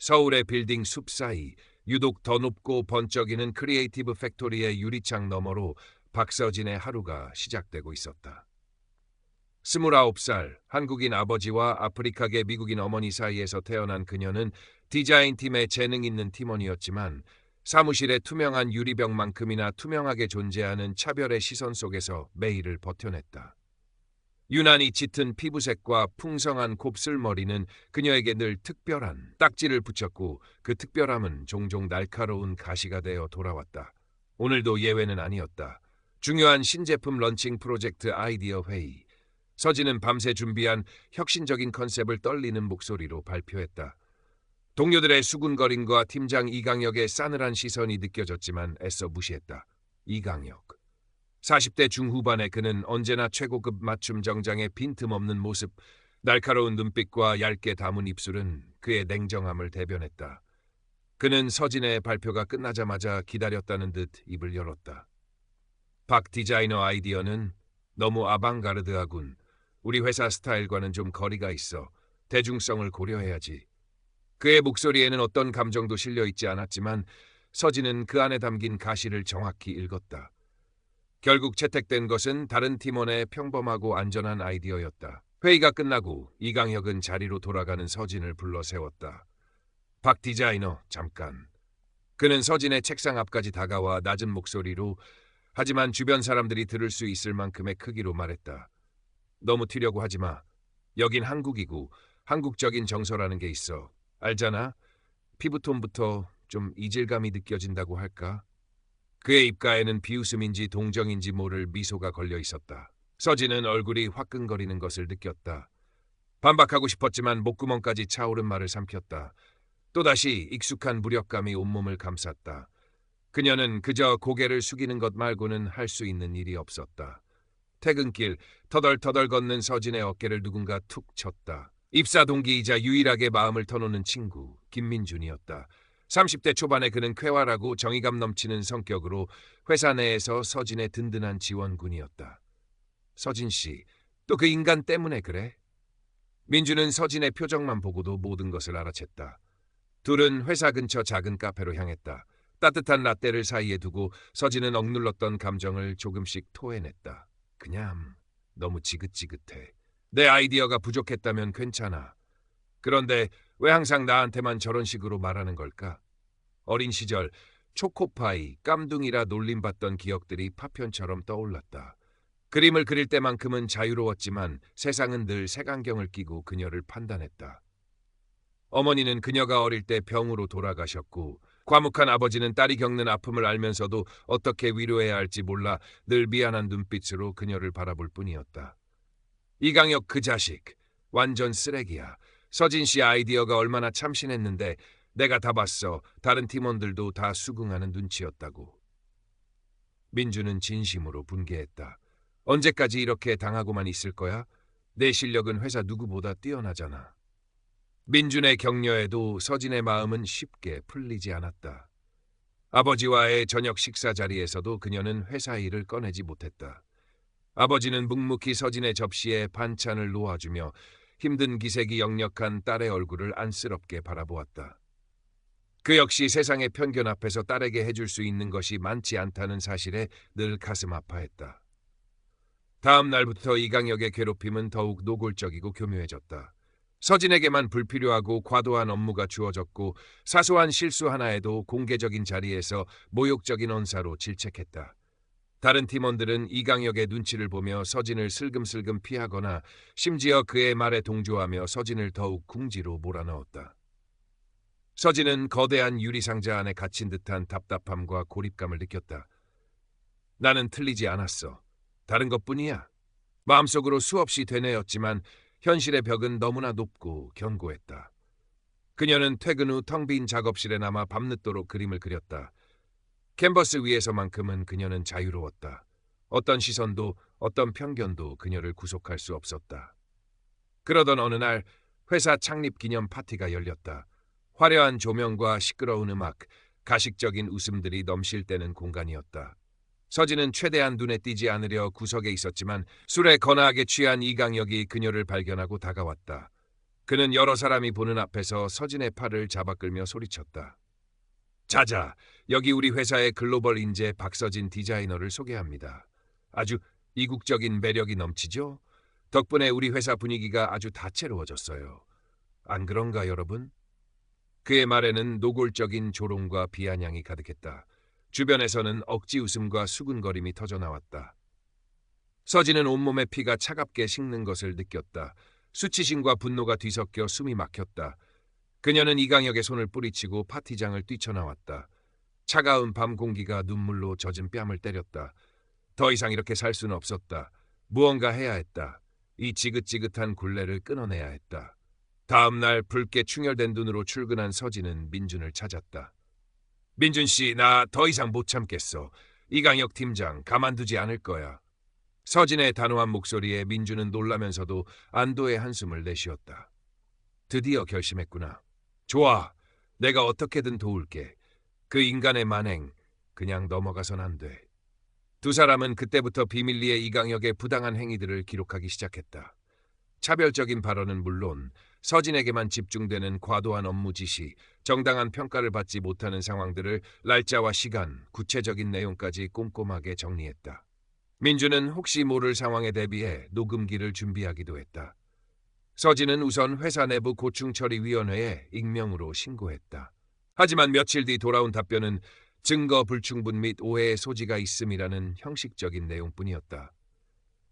서울의 빌딩 숲 사이 유독 더 높고 번쩍이는 크리에이티브 팩토리의 유리창 너머로 박서진의 하루가 시작되고 있었다. 29살 한국인 아버지와 아프리카계 미국인 어머니 사이에서 태어난 그녀는 디자인팀의 재능 있는 팀원이었지만 사무실의 투명한 유리벽만큼이나 투명하게 존재하는 차별의 시선 속에서 매일을 버텨냈다. 유난히 짙은 피부색과 풍성한 곱슬머리는 그녀에게 늘 특별한 딱지를 붙였고 그 특별함은 종종 날카로운 가시가 되어 돌아왔다. 오늘도 예외는 아니었다. 중요한 신제품 런칭 프로젝트 아이디어 회의. 서진은 밤새 준비한 혁신적인 컨셉을 떨리는 목소리로 발표했다. 동료들의 수군거림과 팀장 이강혁의 싸늘한 시선이 느껴졌지만 애써 무시했다. 이강혁. 40대 중후반의 그는 언제나 최고급 맞춤 정장의 빈틈없는 모습, 날카로운 눈빛과 얇게 담은 입술은 그의 냉정함을 대변했다. 그는 서진의 발표가 끝나자마자 기다렸다는 듯 입을 열었다. 박 디자이너 아이디어는 너무 아방가르드하군. 우리 회사 스타일과는 좀 거리가 있어. 대중성을 고려해야지. 그의 목소리에는 어떤 감정도 실려있지 않았지만 서진은 그 안에 담긴 가시를 정확히 읽었다. 결국 채택된 것은 다른 팀원의 평범하고 안전한 아이디어였다. 회의가 끝나고 이강혁은 자리로 돌아가는 서진을 불러 세웠다. 박 디자이너, 잠깐. 그는 서진의 책상 앞까지 다가와 낮은 목소리로 하지만 주변 사람들이 들을 수 있을 만큼의 크기로 말했다. 너무 튀려고 하지 마. 여긴 한국이고 한국적인 정서라는 게 있어. 알잖아? 피부톤부터 좀 이질감이 느껴진다고 할까? 그의 입가에는 비웃음인지 동정인지 모를 미소가 걸려 있었다. 서진은 얼굴이 화끈거리는 것을 느꼈다. 반박하고 싶었지만 목구멍까지 차오른 말을 삼켰다. 또다시 익숙한 무력감이 온몸을 감쌌다. 그녀는 그저 고개를 숙이는 것 말고는 할 수 있는 일이 없었다. 퇴근길 터덜터덜 걷는 서진의 어깨를 누군가 툭 쳤다. 입사 동기이자 유일하게 마음을 터놓는 친구 김민준이었다. 30대 초반에 그는 쾌활하고 정의감 넘치는 성격으로 회사 내에서 서진의 든든한 지원군이었다. 서진 씨, 또 그 인간 때문에 그래? 민주는 서진의 표정만 보고도 모든 것을 알아챘다. 둘은 회사 근처 작은 카페로 향했다. 따뜻한 라떼를 사이에 두고 서진은 억눌렀던 감정을 조금씩 토해냈다. 그냥 너무 지긋지긋해. 내 아이디어가 부족했다면 괜찮아. 그런데 왜 항상 나한테만 저런 식으로 말하는 걸까? 어린 시절 초코파이, 깜둥이라 놀림받던 기억들이 파편처럼 떠올랐다. 그림을 그릴 때만큼은 자유로웠지만 세상은 늘 색안경을 끼고 그녀를 판단했다. 어머니는 그녀가 어릴 때 병으로 돌아가셨고 과묵한 아버지는 딸이 겪는 아픔을 알면서도 어떻게 위로해야 할지 몰라 늘 미안한 눈빛으로 그녀를 바라볼 뿐이었다. 이강혁 그 자식, 완전 쓰레기야. 서진 씨 아이디어가 얼마나 참신했는데 내가 다 봤어. 다른 팀원들도 다 수긍하는 눈치였다고. 민주는 진심으로 분개했다. 언제까지 이렇게 당하고만 있을 거야? 내 실력은 회사 누구보다 뛰어나잖아. 민준의 격려에도 서진의 마음은 쉽게 풀리지 않았다. 아버지와의 저녁 식사 자리에서도 그녀는 회사 일을 꺼내지 못했다. 아버지는 묵묵히 서진의 접시에 반찬을 놓아주며 힘든 기색이 역력한 딸의 얼굴을 안쓰럽게 바라보았다. 그 역시 세상의 편견 앞에서 딸에게 해줄 수 있는 것이 많지 않다는 사실에 늘 가슴 아파했다. 다음 날부터 이강혁의 괴롭힘은 더욱 노골적이고 교묘해졌다. 서진에게만 불필요하고 과도한 업무가 주어졌고 사소한 실수 하나에도 공개적인 자리에서 모욕적인 언사로 질책했다. 다른 팀원들은 이강혁의 눈치를 보며 서진을 슬금슬금 피하거나 심지어 그의 말에 동조하며 서진을 더욱 궁지로 몰아넣었다. 서진은 거대한 유리상자 안에 갇힌 듯한 답답함과 고립감을 느꼈다. 나는 틀리지 않았어. 다른 것뿐이야. 마음속으로 수없이 되뇌었지만 현실의 벽은 너무나 높고 견고했다. 그녀는 퇴근 후 텅 빈 작업실에 남아 밤늦도록 그림을 그렸다. 캔버스 위에서만큼은 그녀는 자유로웠다. 어떤 시선도 어떤 편견도 그녀를 구속할 수 없었다. 그러던 어느 날 회사 창립 기념 파티가 열렸다. 화려한 조명과 시끄러운 음악, 가식적인 웃음들이 넘실대는 공간이었다. 서진은 최대한 눈에 띄지 않으려 구석에 있었지만 술에 거나하게 취한 이강혁이 그녀를 발견하고 다가왔다. 그는 여러 사람이 보는 앞에서 서진의 팔을 잡아 끌며 소리쳤다. 자자, 여기 우리 회사의 글로벌 인재 박서진 디자이너를 소개합니다. 아주 이국적인 매력이 넘치죠? 덕분에 우리 회사 분위기가 아주 다채로워졌어요. 안 그런가, 여러분? 그의 말에는 노골적인 조롱과 비아냥이 가득했다. 주변에서는 억지 웃음과 수군거림이 터져나왔다. 서진은 온몸에 피가 차갑게 식는 것을 느꼈다. 수치심과 분노가 뒤섞여 숨이 막혔다. 그녀는 이강혁의 손을 뿌리치고 파티장을 뛰쳐나왔다. 차가운 밤 공기가 눈물로 젖은 뺨을 때렸다. 더 이상 이렇게 살 수는 없었다. 무언가 해야 했다. 이 지긋지긋한 굴레를 끊어내야 했다. 다음 날 붉게 충혈된 눈으로 출근한 서진은 민준을 찾았다. 민준 씨, 나 더 이상 못 참겠어. 이강혁 팀장 가만두지 않을 거야. 서진의 단호한 목소리에 민준은 놀라면서도 안도의 한숨을 내쉬었다. 드디어 결심했구나. 좋아, 내가 어떻게든 도울게. 그 인간의 만행, 그냥 넘어가선 안 돼. 두 사람은 그때부터 비밀리에 이강혁의 부당한 행위들을 기록하기 시작했다. 차별적인 발언은 물론 서진에게만 집중되는 과도한 업무 지시, 정당한 평가를 받지 못하는 상황들을 날짜와 시간, 구체적인 내용까지 꼼꼼하게 정리했다. 민주는 혹시 모를 상황에 대비해 녹음기를 준비하기도 했다. 서진은 우선 회사 내부 고충처리위원회에 익명으로 신고했다. 하지만 며칠 뒤 돌아온 답변은 증거 불충분 및 오해의 소지가 있음이라는 형식적인 내용뿐이었다.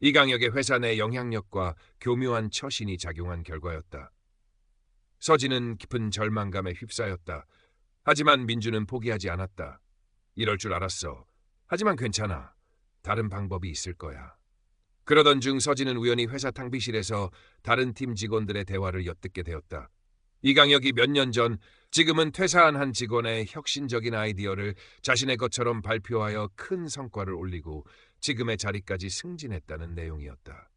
이강혁의 회사 내 영향력과 교묘한 처신이 작용한 결과였다. 서진은 깊은 절망감에 휩싸였다. 하지만 민주는 포기하지 않았다. 이럴 줄 알았어. 하지만 괜찮아. 다른 방법이 있을 거야. 그러던 중 서진은 우연히 회사 탕비실에서 다른 팀 직원들의 대화를 엿듣게 되었다. 이강혁이 몇 년 전 지금은 퇴사한 한 직원의 혁신적인 아이디어를 자신의 것처럼 발표하여 큰 성과를 올리고 지금의 자리까지 승진했다는 내용이었다.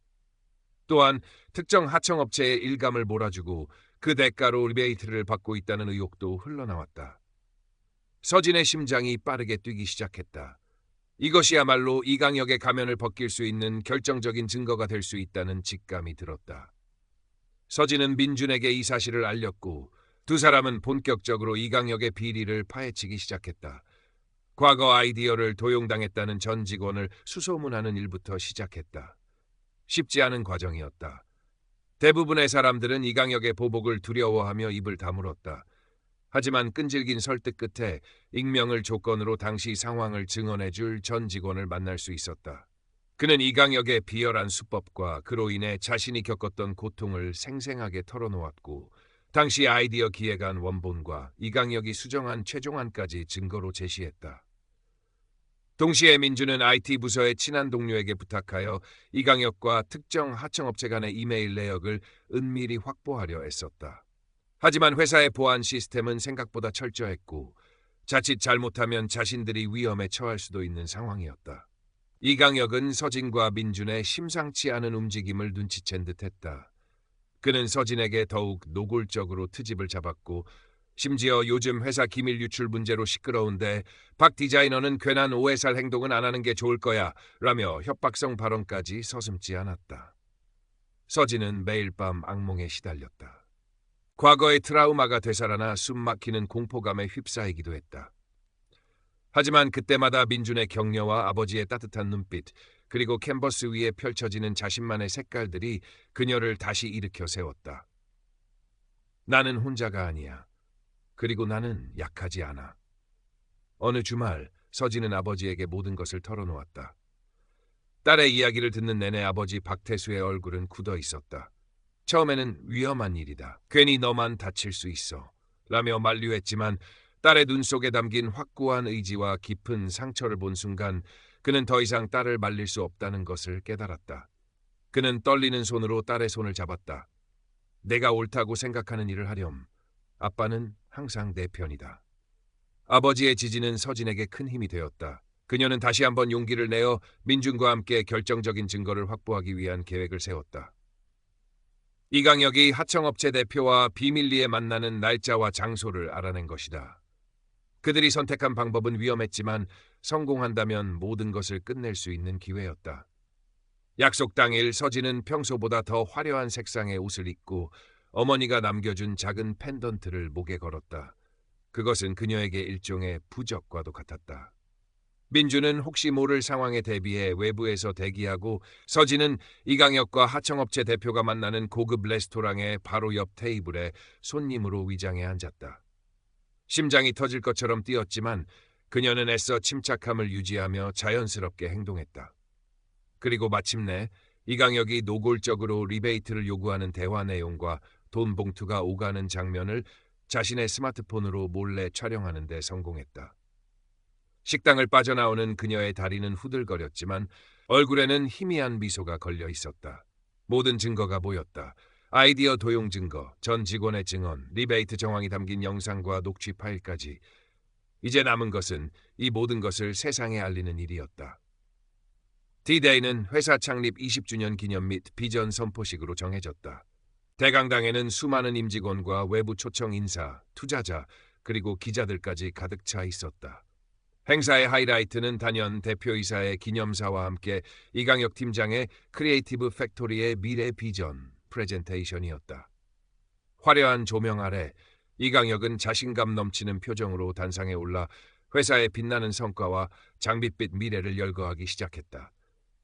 또한 특정 하청업체에 일감을 몰아주고 그 대가로 리베이트를 받고 있다는 의혹도 흘러나왔다. 서진의 심장이 빠르게 뛰기 시작했다. 이것이야말로 이강혁의 가면을 벗길 수 있는 결정적인 증거가 될 수 있다는 직감이 들었다. 서진은 민준에게 이 사실을 알렸고 두 사람은 본격적으로 이강혁의 비리를 파헤치기 시작했다. 과거 아이디어를 도용당했다는 전 직원을 수소문하는 일부터 시작했다. 쉽지 않은 과정이었다. 대부분의 사람들은 이강혁의 보복을 두려워하며 입을 다물었다. 하지만 끈질긴 설득 끝에 익명을 조건으로 당시 상황을 증언해줄 전 직원을 만날 수 있었다. 그는 이강혁의 비열한 수법과 그로 인해 자신이 겪었던 고통을 생생하게 털어놓았고 당시 아이디어 기획안 원본과 이강혁이 수정한 최종안까지 증거로 제시했다. 동시에 민주는 IT 부서의 친한 동료에게 부탁하여 이강혁과 특정 하청업체 간의 이메일 내역을 은밀히 확보하려 애썼다. 하지만 회사의 보안 시스템은 생각보다 철저했고 자칫 잘못하면 자신들이 위험에 처할 수도 있는 상황이었다. 이강혁은 서진과 민준의 심상치 않은 움직임을 눈치챈 듯했다. 그는 서진에게 더욱 노골적으로 트집을 잡았고 심지어 요즘 회사 기밀 유출 문제로 시끄러운데 박 디자이너는 괜한 오해살 행동은 안 하는 게 좋을 거야 라며 협박성 발언까지 서슴지 않았다. 서진은 매일 밤 악몽에 시달렸다. 과거의 트라우마가 되살아나 숨막히는 공포감에 휩싸이기도 했다. 하지만 그때마다 민준의 격려와 아버지의 따뜻한 눈빛, 그리고 캔버스 위에 펼쳐지는 자신만의 색깔들이 그녀를 다시 일으켜 세웠다. 나는 혼자가 아니야. 그리고 나는 약하지 않아. 어느 주말 서진은 아버지에게 모든 것을 털어놓았다. 딸의 이야기를 듣는 내내 아버지 박태수의 얼굴은 굳어 있었다. 처음에는 위험한 일이다. 괜히 너만 다칠 수 있어. 라며 만류했지만 딸의 눈 속에 담긴 확고한 의지와 깊은 상처를 본 순간 그는 더 이상 딸을 말릴 수 없다는 것을 깨달았다. 그는 떨리는 손으로 딸의 손을 잡았다. 내가 옳다고 생각하는 일을 하렴. 아빠는 항상 내 편이다. 아버지의 지지는 서진에게 큰 힘이 되었다. 그녀는 다시 한번 용기를 내어 민준과 함께 결정적인 증거를 확보하기 위한 계획을 세웠다. 이강혁이 하청업체 대표와 비밀리에 만나는 날짜와 장소를 알아낸 것이다. 그들이 선택한 방법은 위험했지만 성공한다면 모든 것을 끝낼 수 있는 기회였다. 약속 당일 서진은 평소보다 더 화려한 색상의 옷을 입고 어머니가 남겨준 작은 펜던트를 목에 걸었다. 그것은 그녀에게 일종의 부적과도 같았다. 민주는 혹시 모를 상황에 대비해 외부에서 대기하고 서진은 이강혁과 하청업체 대표가 만나는 고급 레스토랑의 바로 옆 테이블에 손님으로 위장해 앉았다. 심장이 터질 것처럼 뛰었지만 그녀는 애써 침착함을 유지하며 자연스럽게 행동했다. 그리고 마침내 이강혁이 노골적으로 리베이트를 요구하는 대화 내용과 돈 봉투가 오가는 장면을 자신의 스마트폰으로 몰래 촬영하는 데 성공했다. 식당을 빠져나오는 그녀의 다리는 후들거렸지만 얼굴에는 희미한 미소가 걸려 있었다. 모든 증거가 보였다. 아이디어 도용 증거, 전 직원의 증언, 리베이트 정황이 담긴 영상과 녹취 파일까지. 이제 남은 것은 이 모든 것을 세상에 알리는 일이었다. D-Day는 회사 창립 20주년 기념 및 비전 선포식으로 정해졌다. 대강당에는 수많은 임직원과 외부 초청 인사, 투자자, 그리고 기자들까지 가득 차 있었다. 행사의 하이라이트는 단연 대표이사의 기념사와 함께 이강혁 팀장의 크리에이티브 팩토리의 미래 비전 프레젠테이션이었다. 화려한 조명 아래 이강혁은 자신감 넘치는 표정으로 단상에 올라 회사의 빛나는 성과와 장밋빛 미래를 열거하기 시작했다.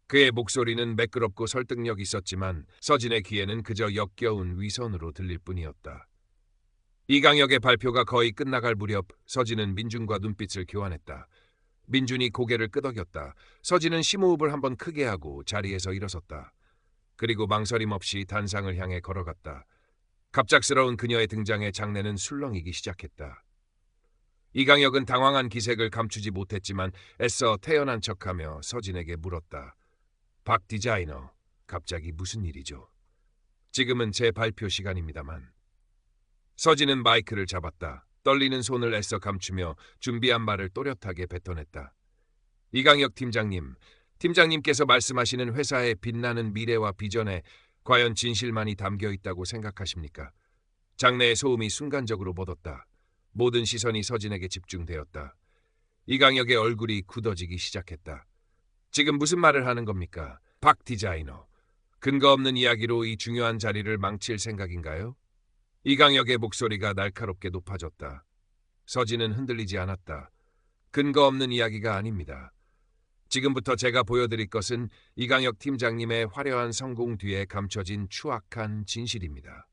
그의 목소리는 매끄럽고 설득력 있었지만 서진의 귀에는 그저 역겨운 위선으로 들릴 뿐이었다. 이강혁의 발표가 거의 끝나갈 무렵 서진은 민준과 눈빛을 교환했다. 민준이 고개를 끄덕였다. 서진은 심호흡을 한번 크게 하고 자리에서 일어섰다. 그리고 망설임 없이 단상을 향해 걸어갔다. 갑작스러운 그녀의 등장에 장내는 술렁이기 시작했다. 이강혁은 당황한 기색을 감추지 못했지만 애써 태연한 척하며 서진에게 물었다. 박 디자이너, 갑자기 무슨 일이죠? 지금은 제 발표 시간입니다만. 서진은 마이크를 잡았다. 떨리는 손을 애써 감추며 준비한 말을 또렷하게 뱉어냈다. 이강혁 팀장님, 팀장님께서 말씀하시는 회사의 빛나는 미래와 비전에 과연 진실만이 담겨 있다고 생각하십니까? 장내의 소음이 순간적으로 멎었다. 모든 시선이 서진에게 집중되었다. 이강혁의 얼굴이 굳어지기 시작했다. 지금 무슨 말을 하는 겁니까? 박 디자이너. 근거 없는 이야기로 이 중요한 자리를 망칠 생각인가요? 이강혁의 목소리가 날카롭게 높아졌다. 서진은 흔들리지 않았다. 근거 없는 이야기가 아닙니다. 지금부터 제가 보여드릴 것은 이강혁 팀장님의 화려한 성공 뒤에 감춰진 추악한 진실입니다.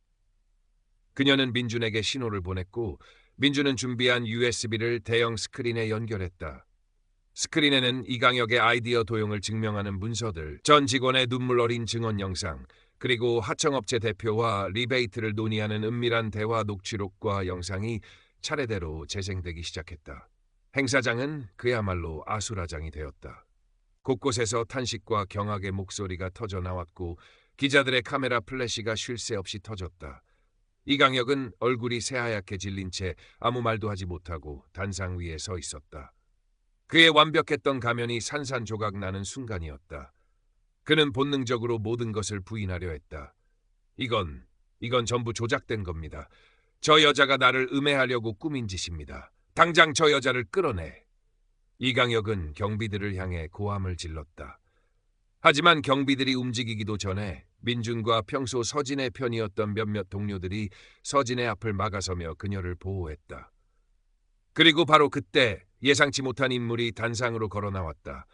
그녀는 민준에게 신호를 보냈고 민준은 준비한 USB를 대형 스크린에 연결했다. 스크린에는 이강혁의 아이디어 도용을 증명하는 문서들, 전 직원의 눈물 어린 증언 영상, 그리고 하청업체 대표와 리베이트를 논의하는 은밀한 대화 녹취록과 영상이 차례대로 재생되기 시작했다. 행사장은 그야말로 아수라장이 되었다. 곳곳에서 탄식과 경악의 목소리가 터져 나왔고 기자들의 카메라 플래시가 쉴 새 없이 터졌다. 이강혁은 얼굴이 새하얗게 질린 채 아무 말도 하지 못하고 단상 위에 서 있었다. 그의 완벽했던 가면이 산산조각 나는 순간이었다. 그는 본능적으로 모든 것을 부인하려 했다. 이건 전부 조작된 겁니다. 저 여자가 나를 음해하려고 꾸민 짓입니다. 당장 저 여자를 끌어내. 이강혁은 경비들을 향해 고함을 질렀다. 하지만 경비들이 움직이기도 전에 민준과 평소 서진의 편이었던 몇몇 동료들이 서진의 앞을 막아서며 그녀를 보호했다. 그리고 바로 그때 예상치 못한 인물이 단상으로 걸어 나왔다.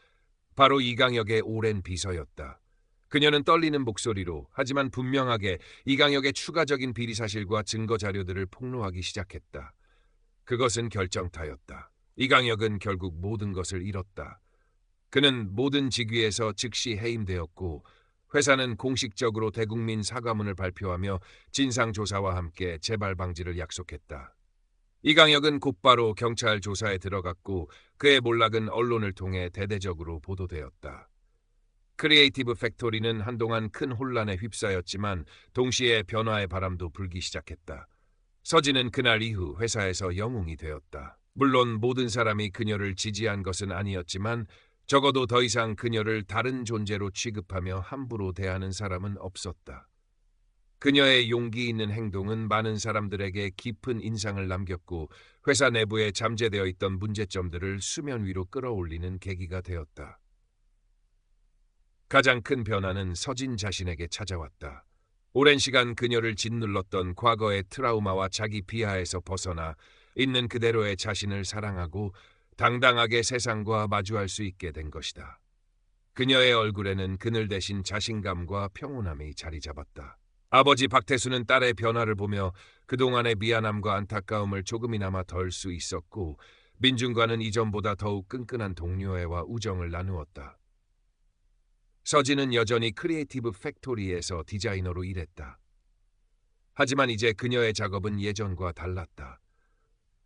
바로 이강혁의 오랜 비서였다. 그녀는 떨리는 목소리로 하지만 분명하게 이강혁의 추가적인 비리 사실과 증거 자료들을 폭로하기 시작했다. 그것은 결정타였다. 이강혁은 결국 모든 것을 잃었다. 그는 모든 직위에서 즉시 해임되었고 회사는 공식적으로 대국민 사과문을 발표하며 진상조사와 함께 재발 방지를 약속했다. 이강혁은 곧바로 경찰 조사에 들어갔고 그의 몰락은 언론을 통해 대대적으로 보도되었다. 크리에이티브 팩토리는 한동안 큰 혼란에 휩싸였지만 동시에 변화의 바람도 불기 시작했다. 서진은 그날 이후 회사에서 영웅이 되었다. 물론 모든 사람이 그녀를 지지한 것은 아니었지만 적어도 더 이상 그녀를 다른 존재로 취급하며 함부로 대하는 사람은 없었다. 그녀의 용기 있는 행동은 많은 사람들에게 깊은 인상을 남겼고 회사 내부에 잠재되어 있던 문제점들을 수면 위로 끌어올리는 계기가 되었다. 가장 큰 변화는 서진 자신에게 찾아왔다. 오랜 시간 그녀를 짓눌렀던 과거의 트라우마와 자기 비하에서 벗어나 있는 그대로의 자신을 사랑하고 당당하게 세상과 마주할 수 있게 된 것이다. 그녀의 얼굴에는 그늘 대신 자신감과 평온함이 자리 잡았다. 아버지 박태수는 딸의 변화를 보며 그동안의 미안함과 안타까움을 조금이나마 덜 수 있었고, 민준과는 이전보다 더욱 끈끈한 동료애와 우정을 나누었다. 서진은 여전히 크리에이티브 팩토리에서 디자이너로 일했다. 하지만 이제 그녀의 작업은 예전과 달랐다.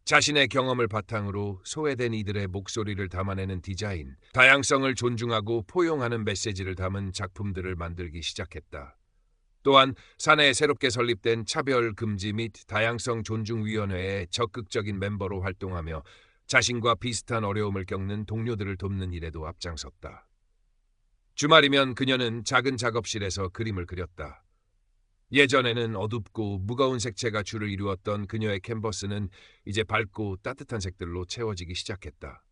자신의 경험을 바탕으로 소외된 이들의 목소리를 담아내는 디자인, 다양성을 존중하고 포용하는 메시지를 담은 작품들을 만들기 시작했다. 또한 사내에 새롭게 설립된 차별금지 및 다양성 존중위원회의 적극적인 멤버로 활동하며 자신과 비슷한 어려움을 겪는 동료들을 돕는 일에도 앞장섰다. 주말이면 그녀는 작은 작업실에서 그림을 그렸다. 예전에는 어둡고 무거운 색채가 주를 이루었던 그녀의 캔버스는 이제 밝고 따뜻한 색들로 채워지기 시작했다.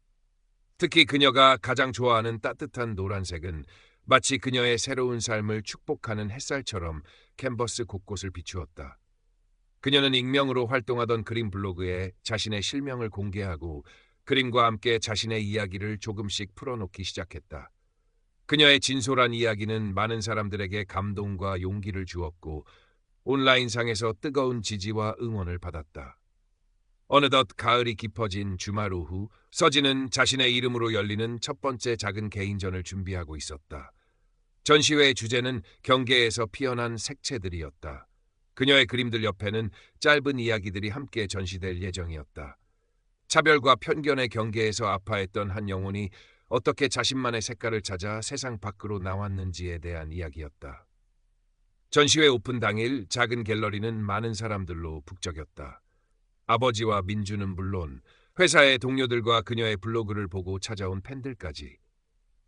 특히 그녀가 가장 좋아하는 따뜻한 노란색은 마치 그녀의 새로운 삶을 축복하는 햇살처럼 캔버스 곳곳을 비추었다. 그녀는 익명으로 활동하던 그림 블로그에 자신의 실명을 공개하고 그림과 함께 자신의 이야기를 조금씩 풀어놓기 시작했다. 그녀의 진솔한 이야기는 많은 사람들에게 감동과 용기를 주었고 온라인상에서 뜨거운 지지와 응원을 받았다. 어느덧 가을이 깊어진 주말 오후, 서진은 자신의 이름으로 열리는 첫 번째 작은 개인전을 준비하고 있었다. 전시회의 주제는 경계에서 피어난 색채들이었다. 그녀의 그림들 옆에는 짧은 이야기들이 함께 전시될 예정이었다. 차별과 편견의 경계에서 아파했던 한 영혼이 어떻게 자신만의 색깔을 찾아 세상 밖으로 나왔는지에 대한 이야기였다. 전시회 오픈 당일 작은 갤러리는 많은 사람들로 북적였다. 아버지와 민주는 물론 회사의 동료들과 그녀의 블로그를 보고 찾아온 팬들까지.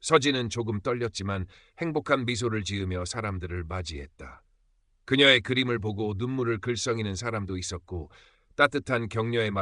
서진은 조금 떨렸지만 행복한 미소를 지으며 사람들을 맞이했다. 그녀의 그림을 보고 눈물을 글썽이는 사람도 있었고 따뜻한 격려의 말을